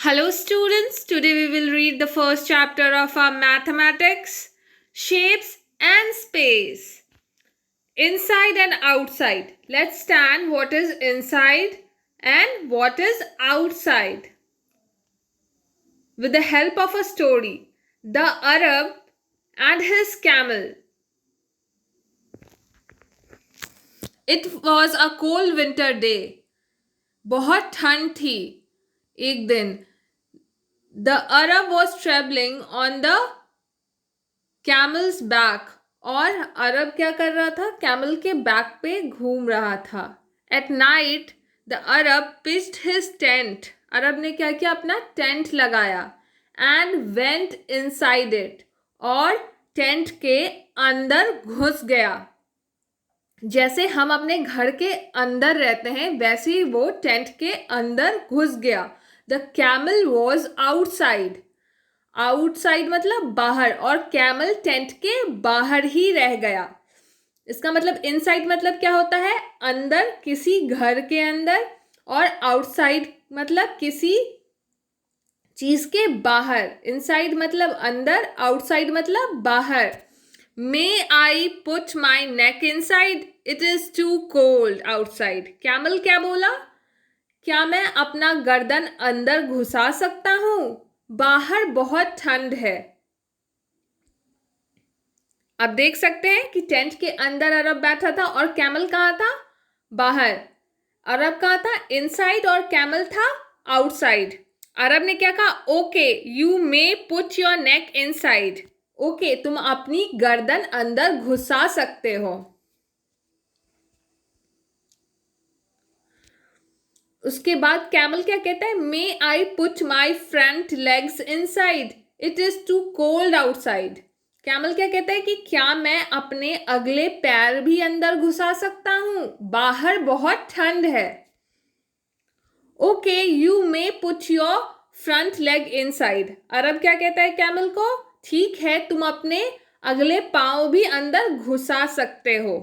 Hello, students. Today we will read the first chapter of our mathematics, shapes and space. Inside and outside. Let's stand what is inside and what is outside. With the help of a story, the Arab and his camel. It was a cold winter day. बहुत ठंड थी. एक दिन The Arab was traveling on the camel's back. और अरब क्या कर रहा था? कैमल के बैक पे घूम रहा था. At night, the Arab pitched his tent. अरब ने क्या किया? अपना टेंट लगाया. And went inside it. और टेंट के अंदर घुस गया. जैसे हम अपने घर के अंदर रहते हैं वैसे ही वो टेंट के अंदर घुस गया. The camel was outside. Outside मतलब बाहर और कैमल टेंट के बाहर ही रह गया. इसका मतलब इनसाइड मतलब क्या होता है? अंदर, किसी घर के अंदर. और आउटसाइड मतलब किसी चीज के बाहर. इनसाइड मतलब अंदर, आउटसाइड मतलब बाहर. May I put my neck inside? It is too cold outside. Camel क्या बोला? क्या मैं अपना गर्दन अंदर घुसा सकता हूं? बाहर बहुत ठंड है. अब देख सकते हैं कि टेंट के अंदर अरब बैठा था और कैमल कहाँ था? बाहर. अरब कहाँ था? इनसाइड और कैमल था आउटसाइड. अरब ने क्या कहा? Okay, you may put your neck inside. Okay, तुम अपनी गर्दन अंदर घुसा सकते हो. उसके बाद कैमल क्या कहता है? May I put my front legs inside, it is too cold outside. Camel क्या कहता है कि क्या मैं अपने अगले पैर भी अंदर घुसा सकता हूं? बाहर बहुत ठंड है. Okay, you may put your front leg inside. अरब क्या कहता है कैमल को? ठीक है, तुम अपने अगले पांव भी अंदर घुसा सकते हो.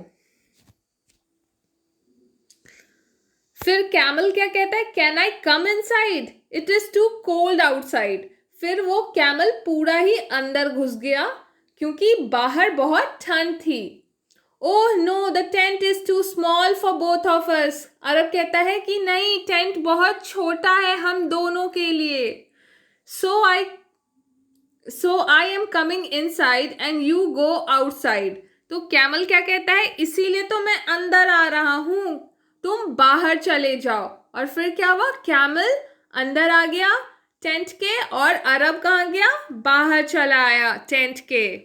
फिर कैमल क्या कहता है? Can I come inside? It is too cold outside. फिर वो कैमल पूरा ही अंदर घुस गया क्योंकि बाहर बहुत ठंड थी. Oh no, the tent is too small for both of us. अरब कहता है कि नहीं, टेंट बहुत छोटा है हम दोनों के लिए. So I am coming inside and you go outside. तो कैमल क्या कहता है? इसीलिए तो मैं अंदर आ रहा हूं, तुम बाहर चले जाओ. और फिर क्या हुआ? कैमल अंदर आ गया टेंट के और अरब कहाँ गया? बाहर चला आया टेंट के.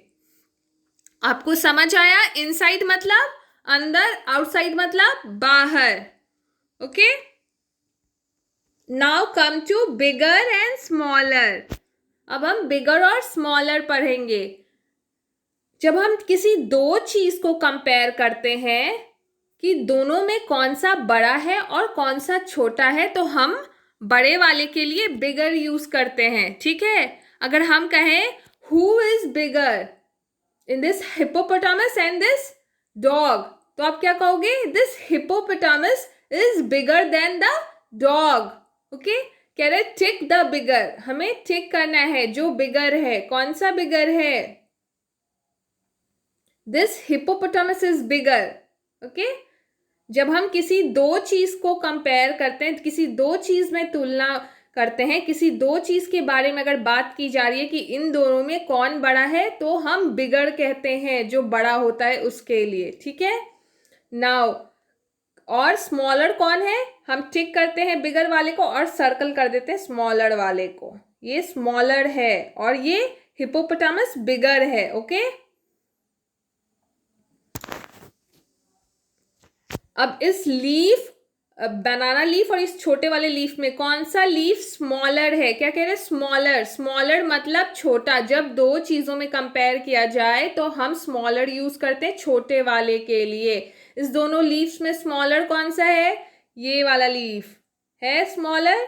आपको समझ आया? इनसाइड मतलब अंदर, आउटसाइड मतलब बाहर. Okay, now come to bigger and smaller. अब हम बिगर और स्मॉलर पढ़ेंगे. जब हम किसी दो चीज को कंपेयर करते हैं कि दोनों में कौन सा बड़ा है और कौन सा छोटा है, तो हम बड़े वाले के लिए बिगर यूज करते हैं. ठीक है, अगर हम कहें who is bigger in this hippopotamus and this dog, तो आप क्या कहोगे? This hippopotamus is bigger than the dog. Okay, कह रहे टिक द बिगर. हमें टिक करना है जो बिगर है. कौन सा बिगर है? This hippopotamus is bigger. Okay, जब हम किसी दो चीज को कंपेयर करते हैं, किसी दो चीज में तुलना करते हैं, किसी दो चीज के बारे में अगर बात की जा रही है कि इन दोनों में कौन बड़ा है, तो हम बिगर कहते हैं, जो बड़ा होता है उसके लिए. ठीक है, नाउ और स्मॉलर कौन है? हम टिक करते हैं बिगर वाले को और सर्कल कर देते हैं स्मॉलर वाले को. ये स्मॉलर है और ये हिप्पोपोटामस बिगर है. ओके, अब इस लीफ, बनाना लीफ और इस छोटे वाले लीफ में कौन सा लीफ स्मॉलर है? क्या कह रहे हैं? स्मॉलर. स्मॉलर मतलब छोटा. जब दो चीजों में कंपेयर किया जाए तो हम स्मॉलर यूज करते हैं छोटे वाले के लिए. इस दोनों लीव्स में स्मॉलर कौन सा है? ये वाला लीफ है स्मॉलर.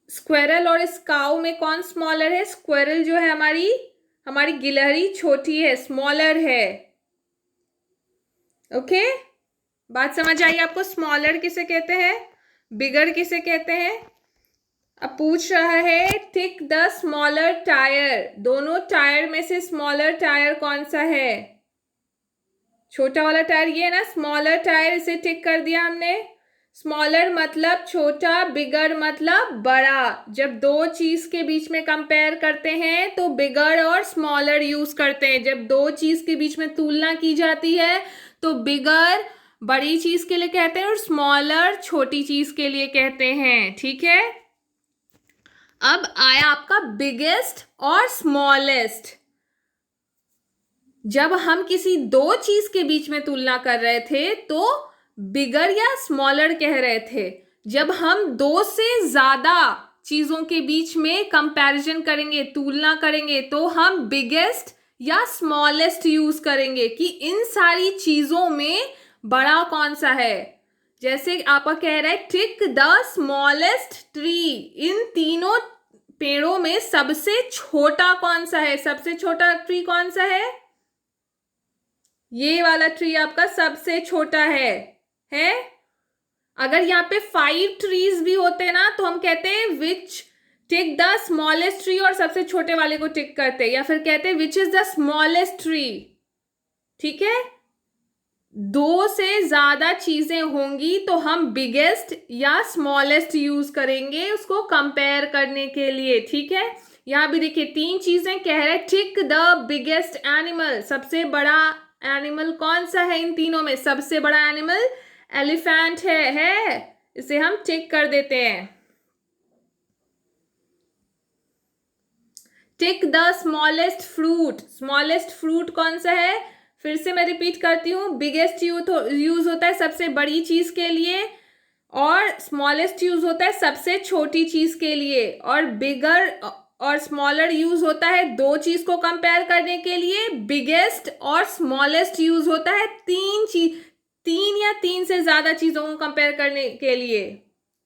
स्क्वेरल और इस काऊ में कौन स्मॉलर है? स्क्वेरल जो है हमारी गिलहरी छोटी है, स्मॉलर है. ओके, बात समझ आई आपको? स्मॉलर किसे कहते हैं, बिगर किसे कहते हैं? अब पूछ रहा है टिक द स्मॉलर टायर, दोनों टायर में से स्मॉलर टायर कौन सा है? छोटा वाला टायर ये है ना स्मॉलर टायर, इसे टिक कर दिया हमने। स्मॉलर मतलब छोटा, बिगर मतलब बड़ा। जब दो चीज के बीच में कंपेयर करते हैं तो बिगर और स्मॉलर यूज करते हैं। जब दो चीज के बीच में तुलना की जाती है तो बिगर बड़ी चीज के लिए कहते हैं और स्मॉलर छोटी चीज के लिए कहते हैं। ठीक है, अब आया आपका बिगेस्ट और स्मॉलेस्ट। जब हम किसी दो चीज के बीच में तुलना कर रहे थे तो बिगर या स्मॉलर कह रहे थे। जब हम दो से ज्यादा चीजों के बीच में कंपैरिजन करेंगे, तुलना करेंगे, तो हम बिगेस्ट या स्मॉलेस्ट यूज करेंगे कि इन सारी चीजों में बड़ा कौन सा है। जैसे आपका कह रहा है टिक द स्मॉलेस्ट ट्री, इन तीनों पेड़ों में सबसे छोटा कौन सा है? सबसे छोटा ट्री कौन सा है? ये वाला ट्री आपका सबसे छोटा है? अगर यहाँ पे 5 ट्रीज भी होते ना तो हम कहते हैं विच टिक द स्मॉलेस्ट ट्री, और सबसे छोटे वाले को टिक करते, या फिर कहते हैं which is the smallest tree. ठीक है, दो से ज्यादा चीजें होंगी तो हम बिगेस्ट या स्मॉलेस्ट यूज करेंगे उसको कंपेयर करने के लिए। ठीक है, यहां भी देखिए 3 चीजें कह रहे हैं टिक द बिगेस्ट एनिमल, सबसे बड़ा एनिमल कौन सा है? इन तीनों में सबसे बड़ा एनिमल एलिफेंट है, इसे हम टिक कर देते हैं। Tick the smallest fruit, smallest fruit कौन सा है? फिर से मैं रिपीट करती हूँ, बिगेस्ट यूज होता है सबसे बड़ी चीज के लिए और स्मॉलेस्ट यूज होता है सबसे छोटी चीज के लिए, और बिगर और स्मॉलर यूज होता है दो चीज को कंपेयर करने के लिए। बिगेस्ट और स्मॉलेस्ट यूज होता है तीन या तीन से ज्यादा चीजों को कंपेयर करने के लिए।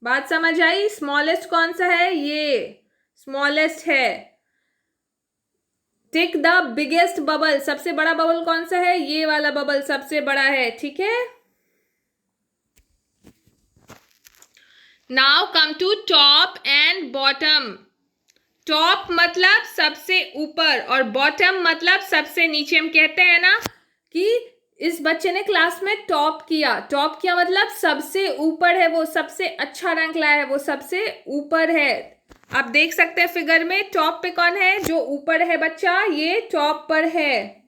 बात समझ आई? स्मॉलेस्ट कौन सा है? ये स्मॉलेस्ट है। टिक द बिगेस्ट बबल, सबसे बड़ा बबल कौन सा है? ये वाला बबल सबसे बड़ा है। ठीक है, now come to top and bottom. Top मतलब सबसे ऊपर और बॉटम मतलब सबसे नीचे। हम कहते हैं ना कि इस बच्चे ने क्लास में टॉप किया, टॉप किया मतलब सबसे ऊपर है, वो सबसे अच्छा रैंक लाया है, वो सबसे ऊपर है। आप देख सकते हैं फिगर में टॉप पे कौन है? जो ऊपर है बच्चा, ये टॉप पर है।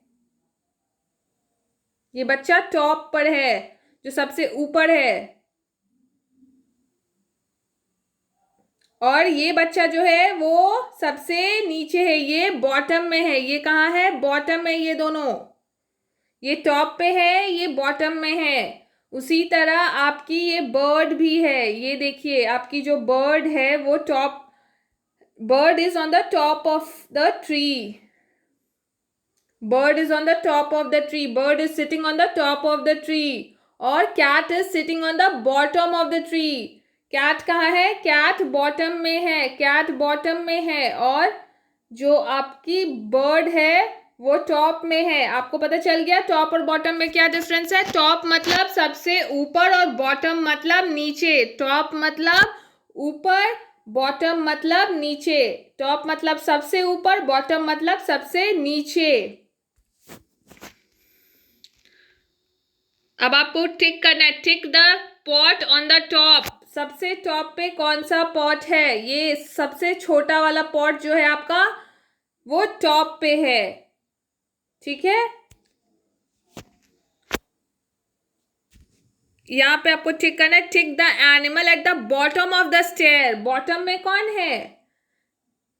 ये बच्चा टॉप पर है, जो सबसे ऊपर है। और ये बच्चा जो है वो सबसे नीचे है, ये बॉटम में है। ये कहाँ है? बॉटम में। ये दोनों, ये टॉप पे है, ये बॉटम में है। उसी तरह आपकी ये बर्ड भी है। ये देखिए आपकी जो बर्ड है वो top, bird is on the top of the tree. bird is on the top of the tree, bird is sitting on the top of the tree, और cat is sitting on the bottom of the tree। cat कहाँ है? cat bottom में है, cat bottom में है, और जो आपकी bird है वो टॉप में है। आपको पता चल गया टॉप और बॉटम में क्या डिफरेंस है? टॉप मतलब सबसे ऊपर और बॉटम मतलब नीचे। टॉप मतलब ऊपर, बॉटम मतलब नीचे। टॉप मतलब सबसे ऊपर, बॉटम मतलब सबसे नीचे। अब आपको टिक करना है, tick the pot on the top. सबसे टॉप पे कौन सा पॉट है? ये सबसे छोटा वाला पॉट जो है आपका वो टॉप पे है। ठीक है, यहां पे आपको टिक करना है, tick the animal at the bottom of the stair. Bottom में कौन है?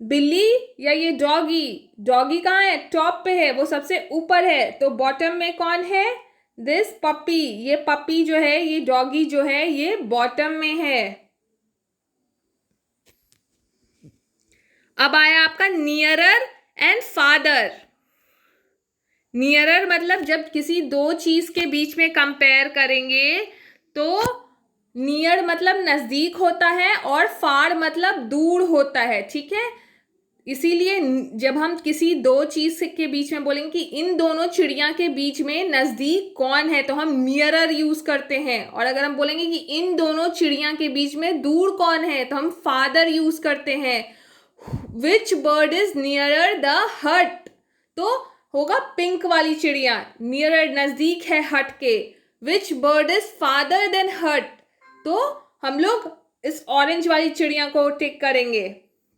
बिल्ली या ये डॉगी? डॉगी कहाँ है? टॉप पे है, वो सबसे ऊपर है। तो बॉटम में कौन है? दिस पपी, ये पपी जो है, ये डॉगी जो है, ये बॉटम में है। अब आया आपका नियरर एंड फादर। नियरर मतलब जब किसी दो चीज के बीच में कंपेयर करेंगे तो नियर मतलब नजदीक होता है और फार मतलब दूर होता है। ठीक है, इसीलिए जब हम किसी दो चीज के बीच में बोलेंगे कि इन दोनों चिड़िया के बीच में नजदीक कौन है, तो हम नियरर यूज करते हैं। और अगर हम बोलेंगे कि इन दोनों चिड़िया के बीच में दूर कौन है, तो हम फादर यूज करते हैं। विच बर्ड इज नियरर द हट, तो होगा पिंक वाली चिड़िया, नियरर नजदीक है हट के। विच बर्ड इज फादर देन हट, तो हम लोग इस ऑरेंज वाली चिड़िया को टिक करेंगे।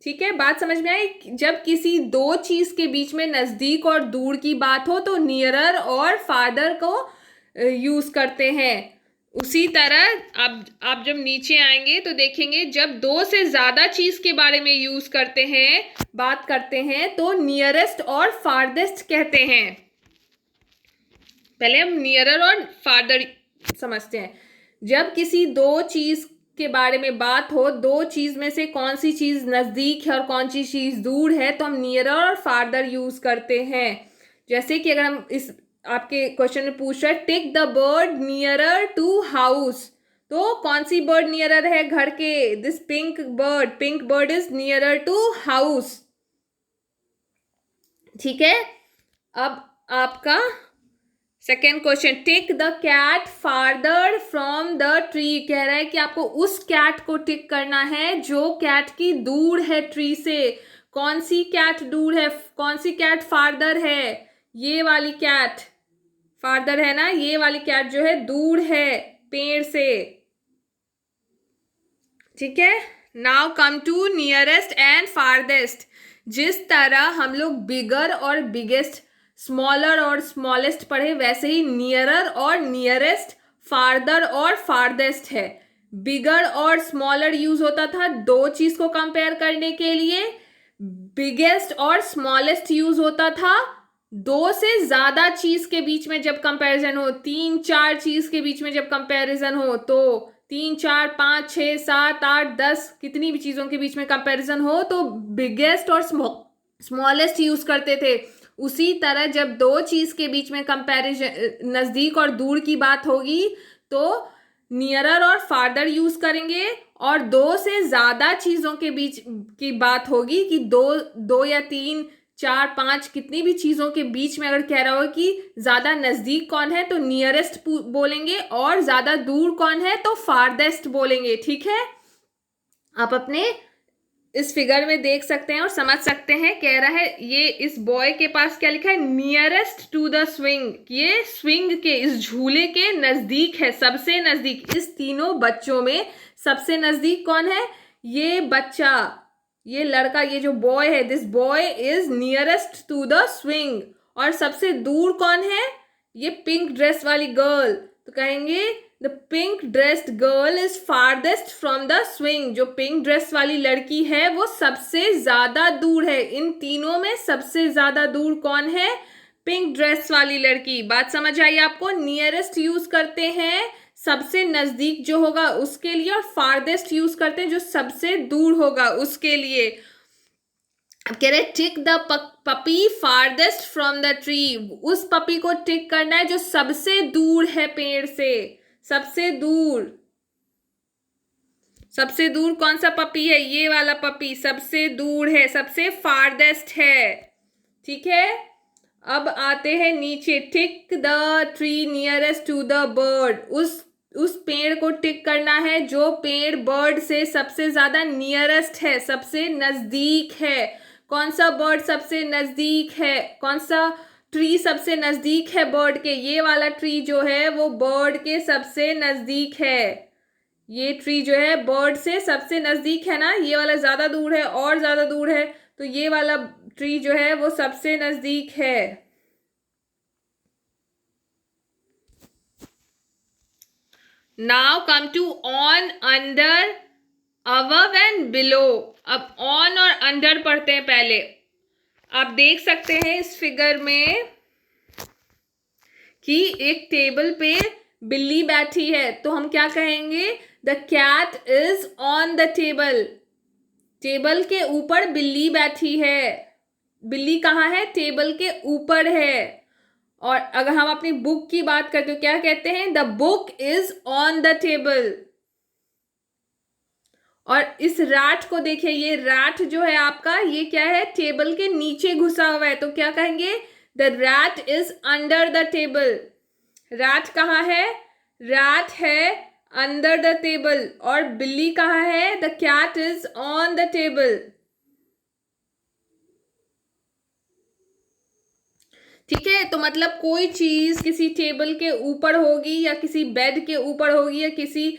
ठीक है, बात समझ में आई। जब किसी दो चीज के बीच में नजदीक और दूर की बात हो तो नियरर और फादर को यूज करते हैं। उसी तरह आप जब नीचे आएंगे तो देखेंगे जब दो से ज्यादा चीज के बारे में यूज करते हैं, बात करते हैं, तो नियरेस्ट और फारदेस्ट कहते हैं। पहले हम नियरर और फादर समझते हैं। जब किसी दो चीज के बारे में बात हो, दो चीज में से कौन सी चीज नजदीक है और कौन सी चीज दूर है, तो हम नियरर और फादर यूज करते हैं। जैसे कि अगर हम इस आपके क्वेश्चन में पूछ रहे take the bird nearer to house, तो कौन सी बर्ड नियरर है घर के? This pink bird is nearer to house. ठीक है, अब आपका second question, tick the cat farther from the tree, कह रहा है कि आपको उस कैट को टिक करना है जो कैट की दूर है ट्री से। कौन सी कैट दूर है, कौन सी कैट फार्दर है? ये वाली कैट फार्दर है ना, ये वाली कैट जो है दूर है पेड़ से। ठीक है, now come to nearest and farthest. जिस तरह हम लोग बिगर और बिगेस्ट, स्मॉलर और स्मॉलेस्ट पढ़े, वैसे ही नियरर और नियरेस्ट, फार्दर और फारदेस्ट है। बिगर और स्मॉलर यूज होता था दो चीज को कंपेयर करने के लिए। बिगेस्ट और स्मॉलेस्ट यूज होता था दो से ज्यादा चीज के बीच में जब कंपैरिजन हो, तीन चार चीज के बीच में जब कंपैरिजन हो, तो 3 4 5 6 7 8 10 कितनी भी चीजों के बीच में कंपैरिजन हो तो बिगेस्ट और स्मॉलेस्ट यूज करते थे। उसी तरह जब दो चीज के बीच में कंपैरिजन, नजदीक और दूर की बात होगी, तो नियरर और फार्दर यूज करेंगे। और दो से ज्यादा चीजों के बीच की बात होगी कि दो या तीन चार पांच कितनी भी चीजों के बीच में अगर कह रहा हो कि ज्यादा नजदीक कौन है तो नियरेस्ट बोलेंगे, और ज्यादा दूर कौन है तो फारदेस्ट बोलेंगे। ठीक है, आप अपने इस फिगर में देख सकते हैं और समझ सकते हैं। कह रहा है ये इस बॉय के पास क्या लिखा है, नियरेस्ट टू द स्विंग, ये स्विंग के, इस झूले के नजदीक है, सबसे नजदीक। इस तीनों बच्चों में सबसे नजदीक कौन है? ये बच्चा, ये लड़का, ये जो बॉय है, this boy is nearest to the swing. और सबसे दूर कौन है? ये पिंक ड्रेस वाली गर्ल, तो कहेंगे the pink dressed girl is farthest from the swing. जो पिंक ड्रेस वाली लड़की है वो सबसे ज्यादा दूर है। इन तीनों में सबसे ज्यादा दूर कौन है? पिंक ड्रेस वाली लड़की। बात समझ आई आपको? नियरेस्ट यूज करते हैं सबसे नजदीक जो होगा उसके लिए, और फारदेस्ट यूज करते हैं जो सबसे दूर होगा उसके लिए। अब कह रहे tick the puppy farthest from the tree, उस पपी को टिक करना है जो सबसे दूर है पेड़ से। सबसे दूर, सबसे दूर कौन सा पपी है? ये वाला पपी सबसे दूर है, सबसे फारदेस्ट है। ठीक है, अब आते हैं नीचे, tick the tree nearest to the bird, उस पेड़ को टिक करना है जो पेड़ बर्ड से सबसे ज्यादा नियरेस्ट है, सबसे नजदीक है। कौन सा बर्ड सबसे नजदीक है? कौन सा ट्री सबसे नजदीक है बर्ड के? ये वाला ट्री जो है वो बर्ड के सबसे नजदीक है। ये ट्री जो है बर्ड से सबसे नजदीक है ना, ये वाला ज्यादा दूर है और ज्यादा दूर है, तो ये वाला ट्री जो है वो सबसे नजदीक है। Now come to on, under, above and below. अब ऑन और अंडर पढ़ते हैं पहले। आप देख सकते हैं इस फिगर में कि एक टेबल पे बिल्ली बैठी है, तो हम क्या कहेंगे? The cat is on the table. Table के ऊपर बिल्ली बैठी है। बिल्ली कहाँ है? टेबल के ऊपर है। और अगर हम अपनी बुक की बात करते हो क्या कहते हैं? The book is on the table. और इस रैट को देखिए, ये रैट जो है आपका, ये क्या है, टेबल के नीचे घुसा हुआ है, तो क्या कहेंगे, the rat is under the table. Rat कहाँ है, रैट है अंडर द टेबल। और बिल्ली कहाँ है, the cat is on the table. ठीक है, तो मतलब कोई चीज किसी टेबल के ऊपर होगी या किसी बेड के ऊपर होगी या किसी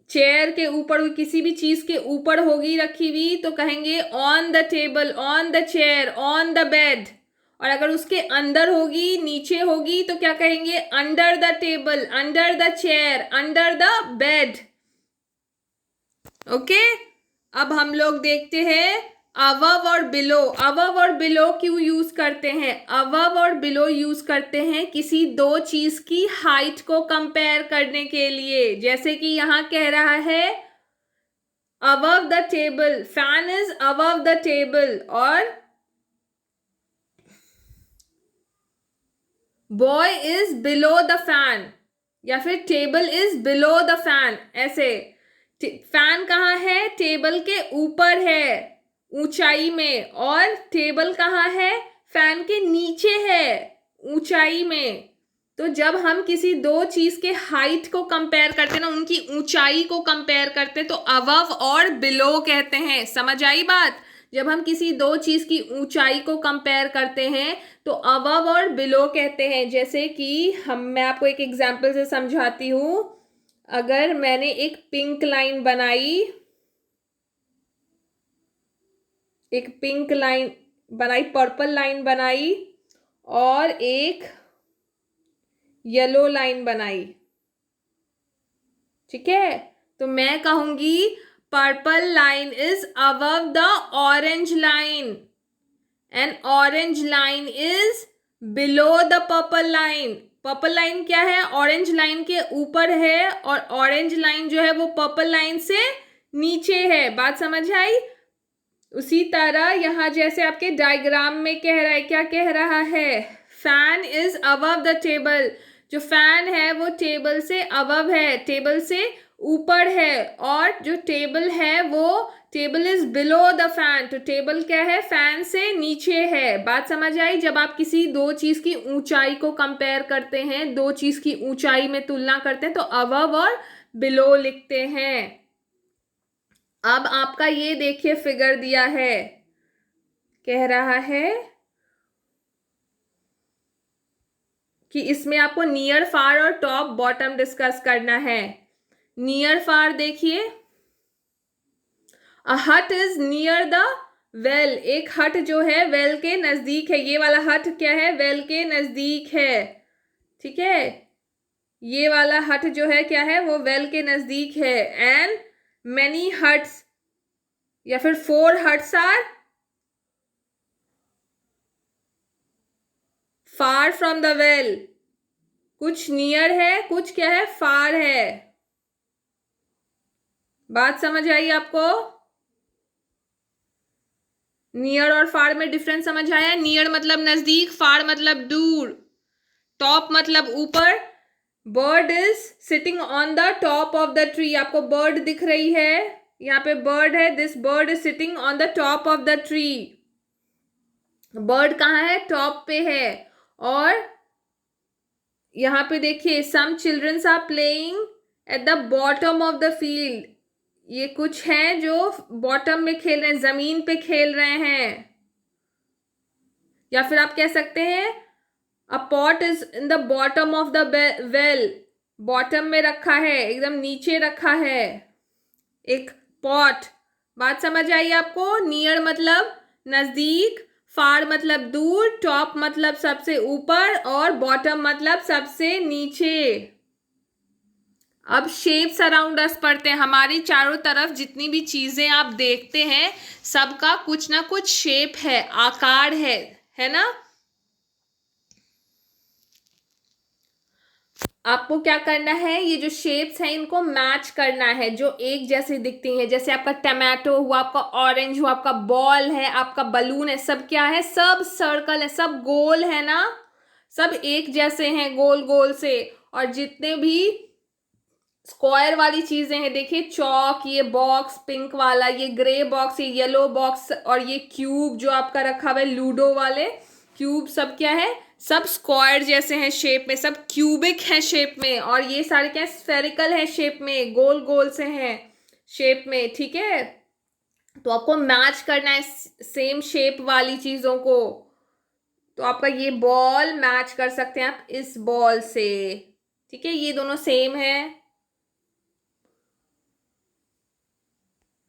चेयर के ऊपर, किसी भी चीज के ऊपर होगी रखी हुई, तो कहेंगे on the table, on the chair, on the bed. और अगर उसके अंदर होगी, नीचे होगी, तो क्या कहेंगे, under the table, under the chair, under the bed. Okay, अब हम लोग देखते हैं अबव और बिलो। अबव और बिलो क्यों यूज करते हैं, अबव और बिलो यूज करते हैं किसी दो चीज की हाइट को कंपेयर करने के लिए। जैसे कि यहां कह रहा है above the table, fan is above the table, और boy is below the fan, या फिर table is below the fan. ऐसे फैन कहाँ है, टेबल के ऊपर है ऊंचाई में, और टेबल कहाँ है, फैन के नीचे है ऊंचाई में। तो जब हम किसी दो चीज के हाइट को कंपेयर करते हैं ना, उनकी ऊंचाई को कंपेयर करते हैं, तो अबव और बिलो कहते हैं। समझ आई बात, जब हम किसी दो चीज की ऊंचाई को कंपेयर करते हैं तो अबव और बिलो कहते हैं। जैसे कि मैं आपको एक एग्जांपल से समझाती हूं। अगर मैंने एक पिंक लाइन बनाई, एक पिंक लाइन बनाई, पर्पल लाइन बनाई, और एक येलो लाइन बनाई, ठीक है, तो मैं कहूंगी purple line is above the orange line and orange line is below the purple line. Purple line क्या है, ऑरेंज लाइन के ऊपर है, और ऑरेंज लाइन जो है वो पर्पल लाइन से नीचे है। बात समझ आई। उसी तरह यहां जैसे आपके डायग्राम में कह रहा है, क्या कह रहा है, fan is above the table. जो फैन है वो टेबल से अबव है, टेबल से ऊपर है, और जो टेबल है वो table is below the fan. तो टेबल क्या है, फैन से नीचे है। बात समझ आई। जब आप किसी दो चीज की ऊंचाई को कंपेयर करते हैं, दो चीज की ऊंचाई में तुलना करते हैं, तो अबव और बिलो लिखते हैं। अब आपका ये देखिए फिगर दिया है, कह रहा है कि इसमें आपको नियर फार और टॉप बॉटम डिस्कस करना है। नियर फार देखिए, अ हट इज नियर द वेल। एक हट जो है वेल के नजदीक है। ये वाला हट क्या है, वेल के नजदीक है, ठीक है। ये वाला हट जो है क्या है, वो वेल के नजदीक है। एंड मेनी हट्स, या फिर 4 huts are far from the well. कुछ नियर है, कुछ क्या है, फार है। बात समझ आई आपको। नियर और फार में डिफरेंस समझ आया। नियर मतलब नजदीक, फार मतलब दूर, टॉप मतलब ऊपर। Bird is sitting on the top of the tree. आपको बर्ड दिख रही है, यहाँ पे बर्ड है, this bird is sitting on the top of the tree. Bird कहाँ है, टॉप पे है। और यहाँ पे देखिए, some childrens are playing at the bottom of the field. ये कुछ हैं जो बॉटम में खेल रहे हैं, जमीन पे खेल रहे हैं। या फिर आप कह सकते हैं अ pot is in the bottom of the well. Bottom में रखा है, एकदम नीचे रखा है एक पॉट। बात समझ आई आपको। नियर मतलब नजदीक, फार मतलब दूर, टॉप मतलब सबसे ऊपर, और बॉटम मतलब सबसे नीचे। अब शेप्स अराउंड अस पढ़ते हैं। हमारी चारों तरफ जितनी भी चीजें आप देखते हैं, सबका कुछ ना कुछ शेप है, आकार है ना। आपको क्या करना है, ये जो शेप्स हैं इनको मैच करना है, जो एक जैसी दिखती हैं। जैसे आपका टमाटो हुआ, आपका ऑरेंज हुआ, आपका बॉल है, आपका बलून है, सब क्या है, सब सर्कल है, सब गोल है ना, सब एक जैसे हैं, गोल गोल से। और जितने भी स्क्वायर वाली चीजें हैं, देखिए चौक, ये बॉक्स पिंक वाला, ये ग्रे बॉक्स, ये येलो बॉक्स, और ये क्यूब जो आपका रखा हुआ है लूडो वाले क्यूब, सब क्या है, सब स्क्वायर जैसे हैं शेप में, सब क्यूबिक है शेप में, और ये सारे क्या स्फेरिकल है शेप में, गोल गोल से हैं शेप में, ठीक है। तो आपको मैच करना है सेम शेप वाली चीजों को। तो आपका ये बॉल मैच कर सकते हैं आप इस बॉल से, ठीक है, ये दोनों सेम है।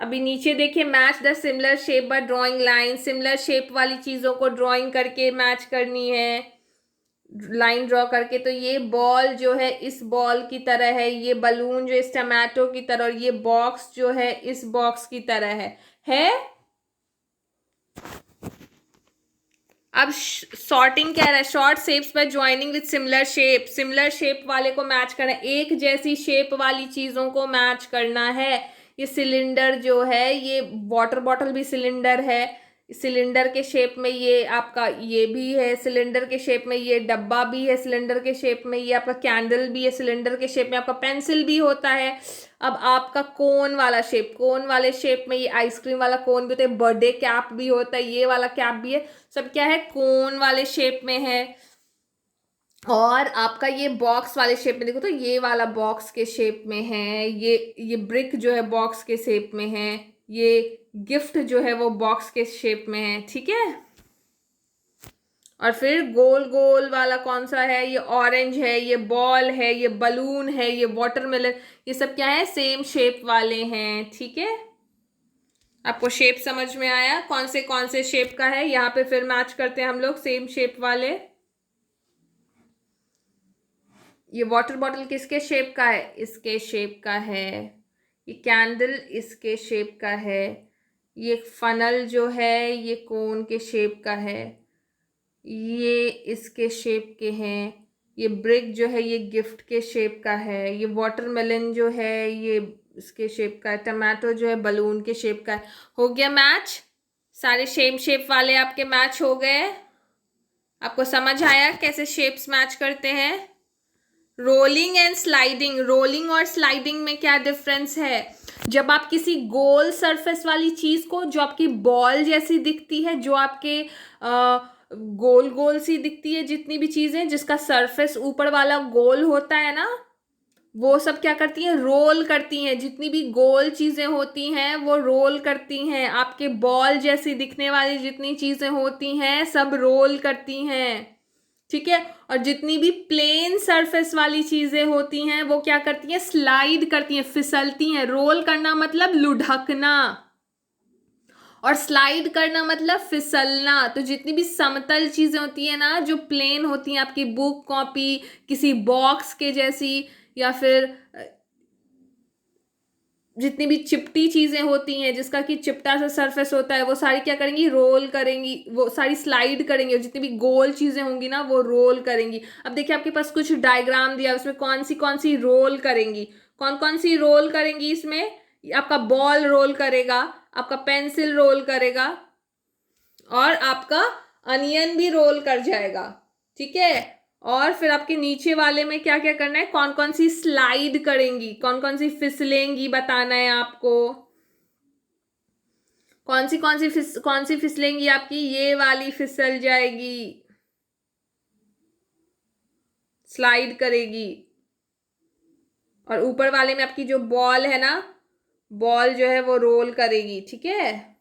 अभी नीचे देखिए, match the similar shape by drawing line, similar shape वाली चीजों को ड्राइंग करके मैच करनी है, लाइन ड्रॉ करके। तो ये बॉल जो है इस बॉल की तरह है, ये बलून जो इस टमाटो की तरह, और ये बॉक्स जो है इस बॉक्स की तरह है। अब सॉर्टिंग कह रहा है, short shapes by joining with similar shape, similar shape वाले को मैच करना है, एक जैसी शेप वाली चीजों को मैच करना है। ये सिलेंडर जो है, ये वाटर बॉटल भी सिलेंडर है, सिलेंडर के शेप में ये आपका ये भी है, सिलेंडर के शेप में ये डब्बा भी है, सिलेंडर के शेप में ये आपका कैंडल भी है, सिलेंडर के शेप में आपका पेंसिल भी होता है। अब आपका कोन वाला शेप, कोन वाले शेप में ये आइसक्रीम वाला कोन भी होता है, बर्थडे कैप भी होता है, ये वाला कैप भी है, सब क्या है, कोन वाले शेप में है। और आपका ये बॉक्स वाले शेप में देखो तो ये वाला बॉक्स के शेप में है, ये ब्रिक जो है बॉक्स के शेप में है, ये गिफ्ट जो है वो बॉक्स के शेप में है, ठीक है। और फिर गोल गोल वाला कौन सा है, ये ऑरेंज है, ये बॉल है, ये बलून है, ये वाटरमेलन, ये सब क्या है, सेम शेप वाले हैं, ठीक है। आपको शेप समझ में आया कौन से शेप का है, यहाँ पे फिर मैच करते हैं हम लोग सेम शेप वाले। ये वाटर बॉटल किसके शेप का है, इसके शेप का है। ये कैंडल इसके शेप का है। ये फनल जो है ये कोन के शेप का है, ये इसके शेप के हैं। ये ब्रिक जो है ये गिफ्ट के शेप का है। ये वाटरमेलन जो है ये इसके शेप का है। टमाटो जो है बलून के शेप का है। हो गया मैच, सारे सेम शेप वाले आपके मैच हो गए। आपको समझ आया कैसे शेप्स मैच करते हैं। रोलिंग एंड स्लाइडिंग, रोलिंग और स्लाइडिंग में क्या डिफरेंस है, जब आप किसी गोल सरफेस वाली चीज को, जो आपकी बॉल जैसी दिखती है, जो आपके गोल गोल सी दिखती है, जितनी भी चीजें जिसका सरफेस ऊपर वाला गोल होता है ना, वो सब क्या करती हैं, रोल करती हैं। जितनी भी गोल चीजें होती हैं वो रोल करती हैं। आपके बॉल जैसी दिखने वाली जितनी चीजें होती हैं सब रोल करती हैं, ठीक है। और जितनी भी प्लेन सरफेस वाली चीजें होती हैं वो क्या करती हैं, स्लाइड करती हैं, फिसलती हैं। रोल करना मतलब लुढ़कना, और स्लाइड करना मतलब फिसलना। तो जितनी भी समतल चीजें होती है ना, जो प्लेन होती हैं, आपकी बुक कॉपी, किसी बॉक्स के जैसी, या फिर जितनी भी चिपटी चीजें होती हैं, जिसका कि चिपटा सा सरफेस होता है, वो सारी क्या करेंगी, रोल करेंगी, वो सारी स्लाइड करेंगी। और जितनी भी गोल चीजें होंगी ना वो रोल करेंगी। अब देखिए आपके पास कुछ डायग्राम दिया, उसमें कौन सी रोल करेंगी, कौन सी रोल करेंगी। इसमें आपका बॉल रोल करेगा, आपका पेंसिल रोल करेगा, और आपका अनियन भी रोल कर जाएगा, ठीक है। और फिर आपके नीचे वाले में क्या क्या करना है, कौन सी स्लाइड करेंगी, कौन सी फिसलेंगी, बताना है आपको। कौन सी फिसलेंगी आपकी, ये वाली फिसल जाएगी, स्लाइड करेगी। और ऊपर वाले में आपकी जो बॉल है ना, बॉल जो है वो रोल करेगी, ठीक है।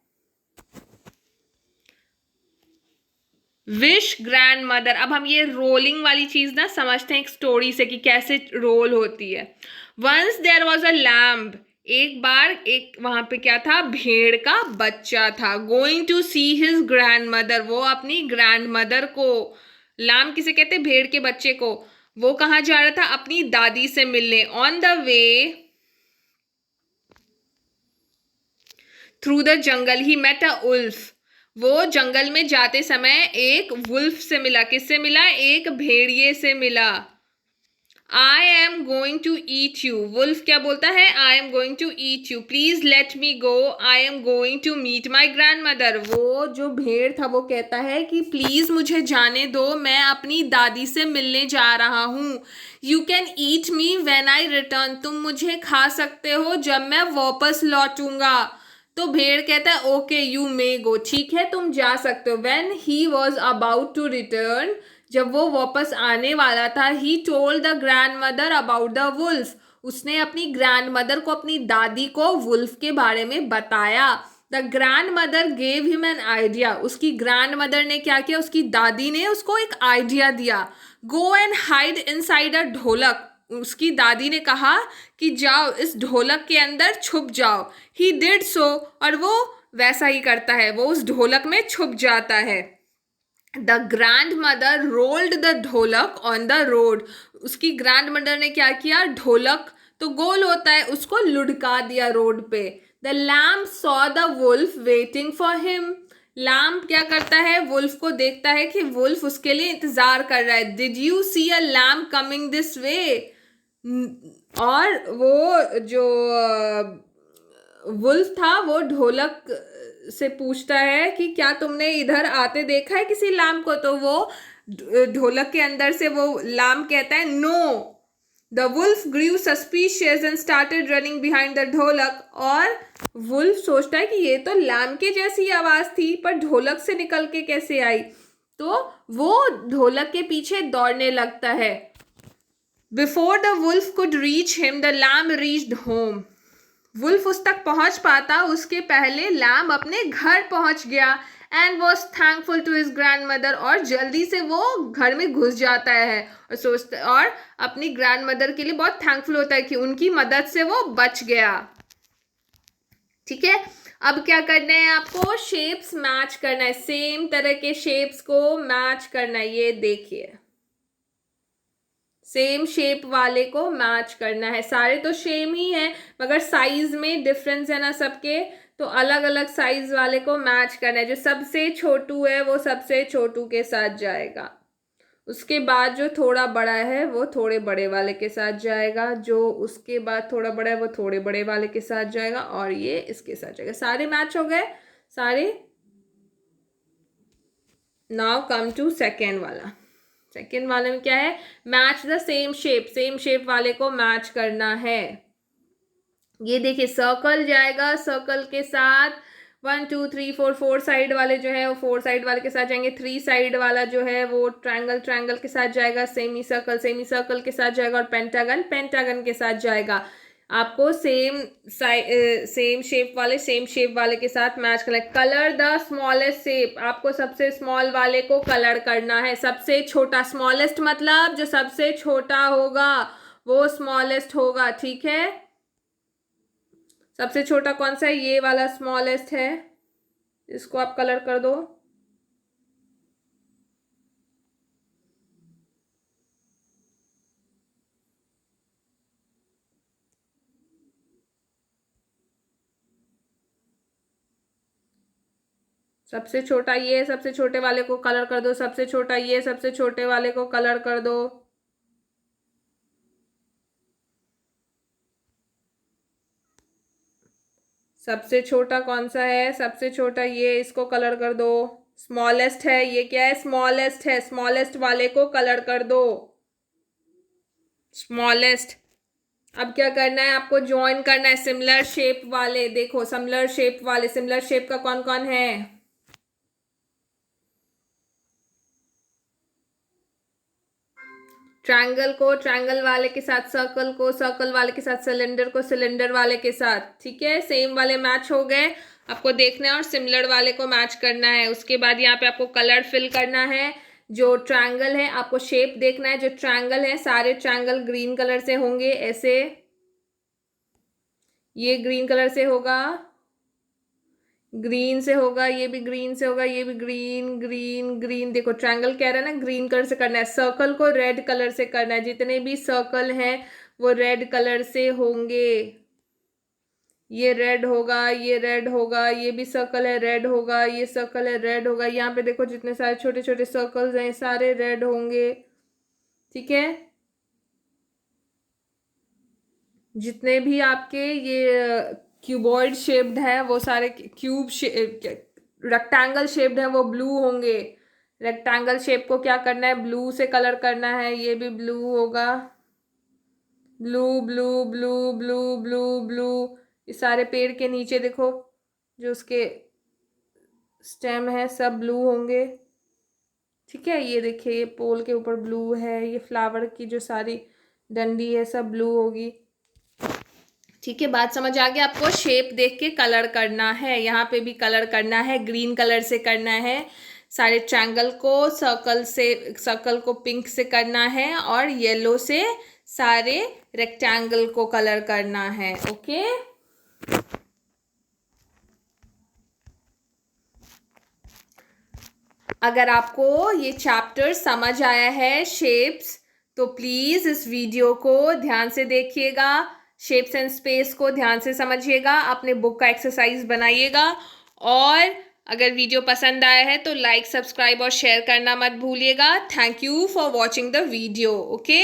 विश ग्रैंड मदर, अब हम ये रोलिंग वाली चीज ना समझते हैं एक स्टोरी से कि कैसे रोल होती है। Once there was a lamb, एक बार एक वहां पे क्या था, भेड़ का बच्चा था। Going to see his grand mother, वो अपनी ग्रैंड मदर को, लैम्ब किसे कहते हैं, भेड़ के बच्चे को, वो कहाँ जा रहा था, अपनी दादी से मिलने। On the way through the jungle he met a wolf, वो जंगल में जाते समय एक वुल्फ से मिला। किससे मिला, एक भेड़िए से मिला। I am going to eat you. Wolf क्या बोलता है? I am going to eat you. Please let me go. I am going to meet my grand mother. वो जो भेड़ था वो कहता है कि प्लीज मुझे जाने दो, मैं अपनी दादी से मिलने जा रहा हूँ. You can eat me when I return. तुम मुझे खा सकते हो जब मैं वापस लौटूंगा. तो भेड़ कहता है ओके यू मे गो. ठीक है तुम जा सकते हो. When he was about to return, जब वो वापस आने वाला था, he told the grand mother about the wolf. उसने अपनी ग्रैंड मदर को, अपनी दादी को वुल्फ के बारे में बताया. The grand mother gave him an idea. उसकी ग्रैंड मदर ने क्या किया? उसकी दादी ने उसको एक आइडिया दिया. Go and hide inside a ढोलक. उसकी दादी ने कहा कि जाओ इस ढोलक के अंदर छुप जाओ. He did so. और वो वैसा ही करता है, वो उस ढोलक में छुप जाता है. The grand mother rolled the ढोलक ऑन द रोड. उसकी ग्रैंड मदर ने क्या किया? ढोलक तो गोल होता है, उसको लुढ़का दिया रोड पे. The lamb saw the wolf waiting for him. Lamb क्या करता है? वुल्फ को देखता है कि वुल्फ उसके लिए इंतजार कर रहा है. Did you see a lamb coming this way. और वो जो वुल्फ था वो ढोलक से पूछता है कि क्या तुमने इधर आते देखा है किसी लैम्प को. तो वो ढोलक के अंदर से वो लैम्प कहता है no. The wolf grew suspicious and started running behind the dholak. और वुल्फ सोचता है कि ये तो लैम्प के जैसी आवाज थी, पर ढोलक से निकल के कैसे आई. तो वो ढोलक के पीछे दौड़ने लगता है. Before the wolf could reach him the lamb reached home. Wolf उस तक पहुंच पाता उसके पहले लैम्प अपने घर पहुंच गया. And was thankful to his grand mother. और जल्दी से वो घर में घुस जाता है और सोचता और अपनी ग्रैंड मदर के लिए बहुत थैंकफुल होता है कि उनकी मदद से वो बच गया. ठीक है, अब क्या करना है आपको? शेप्स मैच करना है. सेम तरह के शेप्स को मैच करना है. ये देखिए सेम शेप वाले को मैच करना है. सारे तो सेम ही हैं मगर साइज में डिफरेंस है ना सबके. तो अलग अलग साइज वाले को मैच करना है. जो सबसे छोटू है वो सबसे छोटू के साथ जाएगा. उसके बाद जो थोड़ा बड़ा है वो थोड़े बड़े वाले के साथ जाएगा. जो उसके बाद थोड़ा बड़ा है वो थोड़े बड़े वाले के साथ जाएगा. और ये इसके साथ जाएगा. सारे मैच हो गए सारे. नाउ कम टू सेकेंड वाला. सेकेंड वाले में क्या है? Match the same shape. Same shape वाले को मैच करना है. ये देखिए सर्कल जाएगा सर्कल के साथ. 1 2 3 4 4 साइड वाले जो है वो 4 साइड वाले के साथ जाएंगे. 3 साइड वाला जो है वो ट्रायंगल ट्रायंगल के साथ जाएगा. सेमी सर्कल के साथ जाएगा. और पेंटागन पेंटागन के साथ जाएगा. आपको सेम शेप वाले के साथ मैच करना है. Colour the smallest shape. आपको सबसे स्मॉल वाले को कलर करना है. सबसे छोटा, स्मॉलेस्ट मतलब जो सबसे छोटा होगा वो स्मॉलेस्ट होगा. ठीक है, सबसे छोटा कौन सा है? ये वाला स्मॉलेस्ट है. इसको आप कलर कर दो. सबसे छोटा ये, सबसे छोटे वाले को कलर कर दो. सबसे छोटा ये, सबसे छोटे वाले को कलर कर दो. सबसे छोटा कौन सा है? सबसे छोटा ये, इसको कलर कर दो. स्मॉलेस्ट है ये. क्या है? स्मॉलेस्ट है. स्मॉलेस्ट वाले को कलर कर दो. स्मॉलेस्ट. अब क्या करना है आपको? ज्वाइन करना है सिमिलर शेप वाले. देखो सिमिलर शेप वाले, सिमिलर शेप का कौन कौन है? ट्रायंगल को ट्रायंगल वाले के साथ, सर्कल को सर्कल वाले के साथ, सिलेंडर को सिलेंडर वाले के साथ. ठीक है, सेम वाले मैच हो गए. आपको देखना है और सिमिलर वाले को मैच करना है. उसके बाद यहाँ पे आपको कलर फिल करना है. जो ट्रायंगल है आपको शेप देखना है. जो ट्रायंगल है सारे ट्रायंगल ग्रीन कलर से होंगे ऐसे. ये ग्रीन कलर से होगा, ग्रीन से होगा, ये भी ग्रीन से होगा, ये भी ग्रीन ग्रीन ग्रीन. देखो ट्रायंगल कह रहा है ना ग्रीन कलर से करना है. सर्कल को रेड कलर से करना है. जितने भी सर्कल हैं वो रेड कलर से होंगे. ये रेड होगा, ये रेड होगा, ये भी सर्कल है रेड होगा, ये सर्कल है रेड होगा. यहाँ पे देखो जितने सारे छोटे छोटे सर्कल्स हैं सारे रेड होंगे. ठीक है, जितने भी आपके ये क्यूबॉइड शेप्ड हैं वो सारे क्यूब रेक्टेंगल शेप्ड हैं वो ब्लू होंगे। रेक्टेंगल शेप को क्या करना है, ब्लू से कलर करना है। ये भी ब्लू होगा, blue blue blue blue blue blue. ये सारे पेड़ के नीचे देखो जो उसके स्टेम है सब ब्लू होंगे। ठीक है, ये देखिए ये पोल के ऊपर ब्लू है, ये फ्लावर की जो सारी डंडी है सब ब्लू होगी। ठीक है, बात समझ आ गया आपको। शेप देख के कलर करना है, यहाँ पे भी कलर करना है, ग्रीन कलर से करना है। सारे ट्रायंगल को सर्कल को पिंक से करना है और येलो से सारे रेक्टेंगल को कलर करना है। ओके, अगर आपको ये चैप्टर समझ आया है शेप्स, तो प्लीज़ इस वीडियो को ध्यान से देखिएगा, शेप्स एंड स्पेस को ध्यान से समझिएगा, अपने बुक का एक्सरसाइज बनाइएगा। और अगर वीडियो पसंद आया है तो लाइक, सब्सक्राइब और शेयर करना मत भूलिएगा। Thank you for watching the video. Okay.